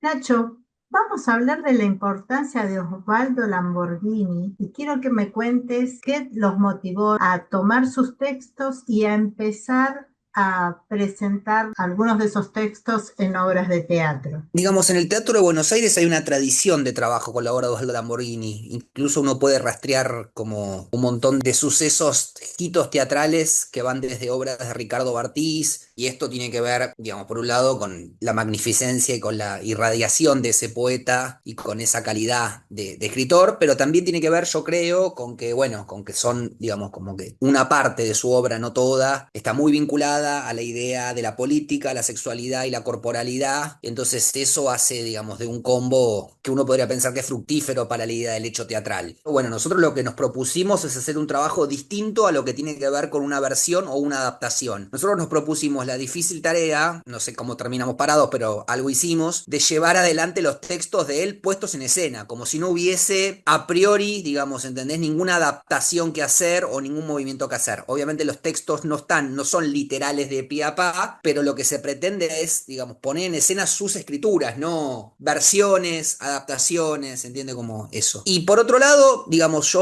Nacho, vamos a hablar de la importancia de Osvaldo Lamborghini y quiero que me cuentes qué los motivó a tomar sus textos y a empezar a presentar algunos de esos textos en obras de teatro. Digamos, en el Teatro de Buenos Aires hay una tradición de trabajo con la obra de Osvaldo Lamborghini. Incluso uno puede rastrear como un montón de sucesos, hitos teatrales que van desde obras de Ricardo Bartís, y esto tiene que ver, digamos, por un lado con la magnificencia y con la irradiación de ese poeta y con esa calidad de escritor, pero también tiene que ver, yo creo, con que, bueno, con que son, digamos, como que una parte de su obra, no toda, está muy vinculada a la idea de la política, la sexualidad y la corporalidad. Entonces eso hace, digamos, de un combo que uno podría pensar que es fructífero para la idea del hecho teatral. Bueno, nosotros lo que nos propusimos es hacer un trabajo distinto a lo que tiene que ver con una versión o una adaptación. Nosotros nos propusimos la difícil tarea, no sé cómo terminamos parados, pero algo hicimos, de llevar adelante los textos de él puestos en escena, como si no hubiese a priori, digamos, ¿entendés? Ninguna adaptación que hacer o ningún movimiento que hacer. Obviamente los textos no son literales de pie a pa, pero lo que se pretende es, digamos, poner en escena sus escrituras, no versiones, adaptaciones, ¿entiende? Como eso. Y por otro lado, digamos,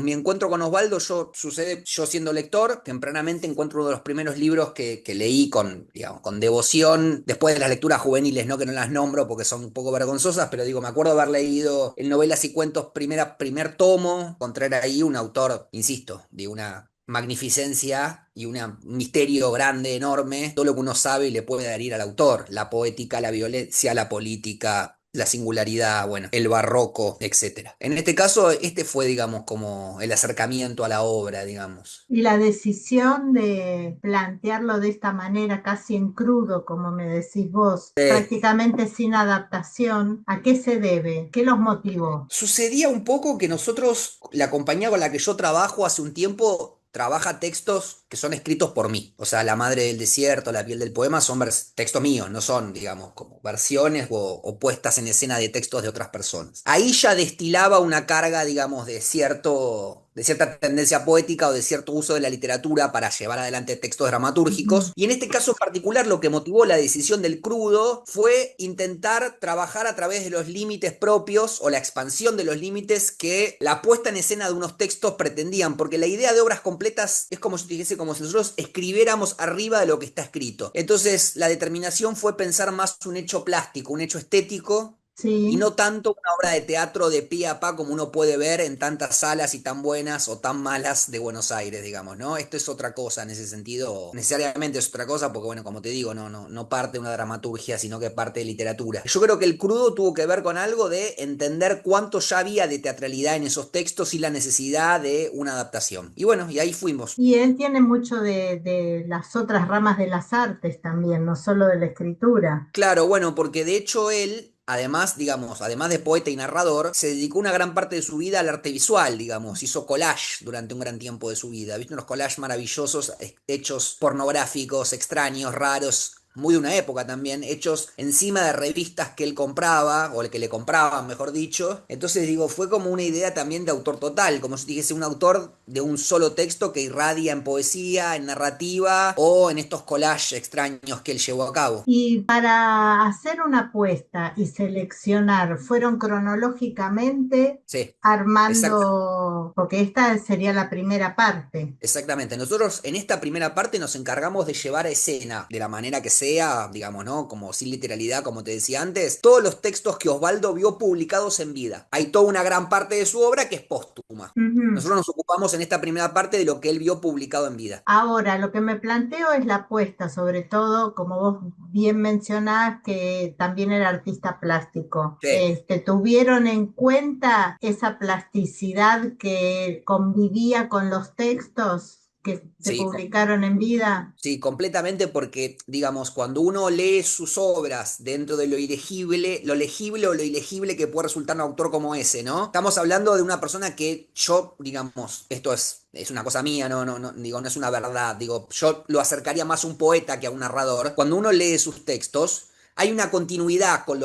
mi encuentro con Osvaldo, sucede yo siendo lector, tempranamente encuentro uno de los primeros libros que leí con, digamos, con devoción, después de las lecturas juveniles, ¿no? Que no las nombro porque son un poco vergonzosas, pero digo, me acuerdo haber leído en Novelas y Cuentos primer tomo, encontrar ahí un autor, insisto, de una magnificencia y un misterio grande, enorme, todo lo que uno sabe y le puede adherir al autor, la poética, la violencia, la política, la singularidad, bueno, el barroco, etcétera. En este caso, este fue, digamos, como el acercamiento a la obra, digamos. Y la decisión de plantearlo de esta manera, casi en crudo, como me decís vos, prácticamente sin adaptación, ¿a qué se debe? ¿Qué los motivó? Sucedía un poco que nosotros, la compañía con la que yo trabajo hace un tiempo, trabaja textos que son escritos por mí. O sea, La Madre del Desierto, La Piel del Poema son textos míos, no son, digamos, como versiones o puestas en escena de textos de otras personas. Ahí ya destilaba una carga, digamos, de cierta tendencia poética o de cierto uso de la literatura para llevar adelante textos dramatúrgicos. Ujú. Y en este caso en particular lo que motivó la decisión del crudo fue intentar trabajar a través de los límites propios o la expansión de los límites que la puesta en escena de unos textos pretendían, porque la idea de obras completas es como si dijese, como si nosotros escribiéramos arriba de lo que está escrito. Entonces la determinación fue pensar más un hecho plástico, un hecho estético, y Sí. no tanto una obra de teatro de pie a pa como uno puede ver en tantas salas y tan buenas o tan malas de Buenos Aires, digamos, ¿no? Esto es otra cosa en ese sentido, necesariamente es otra cosa porque, bueno, como te digo, no parte de una dramaturgia, sino que parte de literatura. Yo creo que el crudo tuvo que ver con algo de entender cuánto ya había de teatralidad en esos textos y la necesidad de una adaptación. Y bueno, y ahí fuimos. Y él tiene mucho de las otras ramas de las artes también, no solo de la escritura. Claro, bueno, porque de hecho él, además, digamos, además de poeta y narrador, se dedicó una gran parte de su vida al arte visual, digamos, hizo collage durante un gran tiempo de su vida, ¿viste? Unos collages maravillosos, hechos pornográficos, extraños, raros, muy de una época también, hechos encima de revistas que él compraba, o el que le compraban, mejor dicho. Entonces, digo, fue como una idea también de autor total, como si dijese un autor de un solo texto que irradia en poesía, en narrativa, o en estos collages extraños que él llevó a cabo. Y para hacer una apuesta y seleccionar, fueron cronológicamente Sí, exactamente. armando, porque esta sería la primera parte. Exactamente. Nosotros en esta primera parte nos encargamos de llevar a escena, de la manera que sea, digamos, ¿no? Como sin literalidad, como te decía antes, todos los textos que Osvaldo vio publicados en vida. Hay toda una gran parte de su obra que es póstuma. Ujú. Nosotros nos ocupamos en esta primera parte de lo que él vio publicado en vida. Ahora, lo que me planteo es la apuesta, sobre todo, como vos bien mencionás, que también era artista plástico. Sí. ¿Tuvieron en cuenta esa plasticidad que convivía con los textos que se Sí, publicaron en vida? sí, completamente porque, digamos, cuando uno lee sus obras dentro de lo ilegible, lo legible o lo ilegible que puede resultar un autor como ese, ¿no? Estamos hablando de una persona que yo, digamos, esto es una cosa mía, digo, no es una verdad, digo, yo lo acercaría más a un poeta que a un narrador. Cuando uno lee sus textos, hay una continuidad con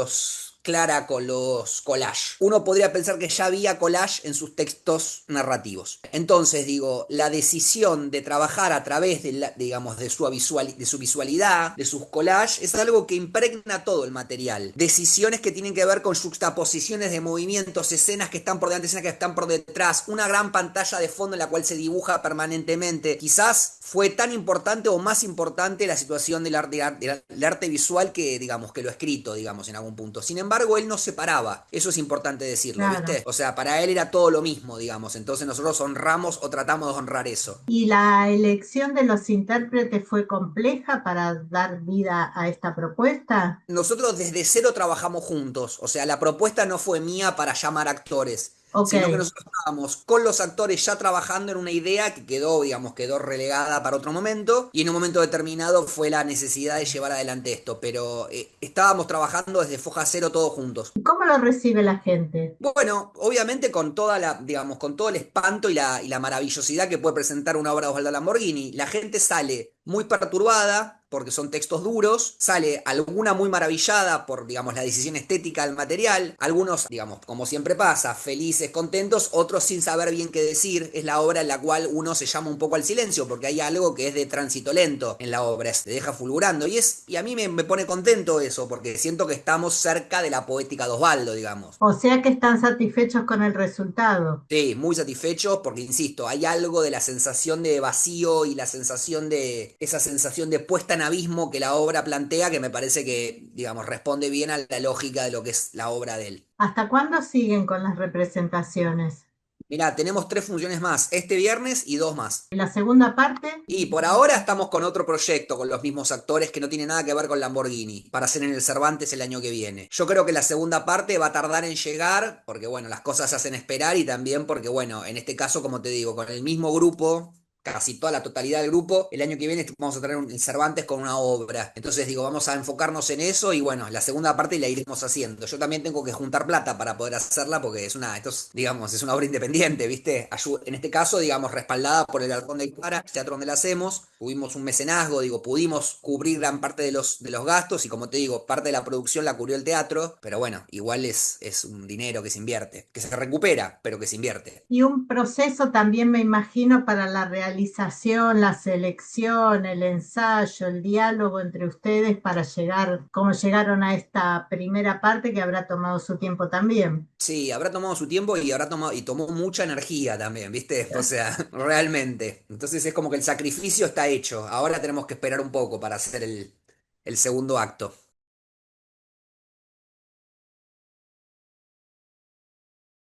clara con los collage. Uno podría pensar que ya había collage en sus textos narrativos. Entonces, digo, la decisión de trabajar a través de, digamos, de su visualidad, de sus collages, es algo que impregna todo el material. Decisiones que tienen que ver con juxtaposiciones de movimientos, escenas que están por delante, escenas que están por detrás, una gran pantalla de fondo en la cual se dibuja permanentemente. Quizás fue tan importante o más importante la situación del arte visual que, digamos, que lo escrito, digamos, en algún punto. Sin embargo, él no separaba. Eso es importante decirlo, Claro. ¿viste? O sea, para él era todo lo mismo, digamos. Entonces nosotros honramos o tratamos de honrar eso. ¿Y la elección de los intérpretes fue compleja para dar vida a esta propuesta? Nosotros desde cero trabajamos juntos, o sea, la propuesta no fue mía para llamar actores, Ok. sino que nosotros estábamos con los actores ya trabajando en una idea que quedó, digamos, quedó relegada para otro momento, y en un momento determinado fue la necesidad de llevar adelante esto, pero estábamos trabajando desde foja cero todos juntos. ¿Y cómo lo recibe la gente? Bueno, obviamente con toda la, digamos, con todo el espanto y la maravillosidad que puede presentar una obra de Osvaldo Lamborghini, la gente sale muy perturbada porque son textos duros, sale alguna muy maravillada por, digamos, la decisión estética del material, algunos, digamos, como siempre pasa, felices, contentos, otros sin saber bien qué decir. Es la obra en la cual uno se llama un poco al silencio porque hay algo que es de tránsito lento en la obra, te deja fulgurando y a mí me pone contento eso porque siento que estamos cerca de la poética de Osvaldo, digamos. O sea que están satisfechos con el resultado. Sí, muy satisfechos porque, insisto, hay algo de la sensación de vacío y la sensación de, esa sensación de puesta en abismo que la obra plantea que me parece que, digamos, responde bien a la lógica de lo que es la obra de él. ¿Hasta cuándo siguen con las representaciones? Mirá, tenemos 3 funciones más, este viernes y 2 más. ¿Y la segunda parte? Y por ahora estamos con otro proyecto, con los mismos actores que no tiene nada que ver con Lamborghini, para hacer en el Cervantes el año que viene. Yo creo que la segunda parte va a tardar en llegar, porque bueno, las cosas se hacen esperar y también porque bueno, en este caso, como te digo, con el mismo grupo, casi toda la totalidad del grupo, el año que viene vamos a tener un Cervantes con una obra. Entonces digo, vamos a enfocarnos en eso y bueno, la segunda parte la iremos haciendo. Yo también tengo que juntar plata para poder hacerla porque es una, esto es, digamos, es una obra independiente, ¿viste? En este caso, digamos, respaldada por el Halcón de Para, el teatro donde la hacemos. Tuvimos un mecenazgo, digo, pudimos cubrir gran parte de los gastos y como te digo, parte de la producción la cubrió el teatro, pero bueno, igual es un dinero que se invierte, que se recupera, pero que se invierte. Y un proceso también me imagino para la realización, la selección, el ensayo, el diálogo entre ustedes para llegar, cómo llegaron a esta primera parte que habrá tomado su tiempo también. Sí, habrá tomado su tiempo y habrá tomado, y tomó mucha energía también, ¿viste? O sea, realmente. Entonces es como que el sacrificio está hecho. Ahora tenemos que esperar un poco para hacer el segundo acto.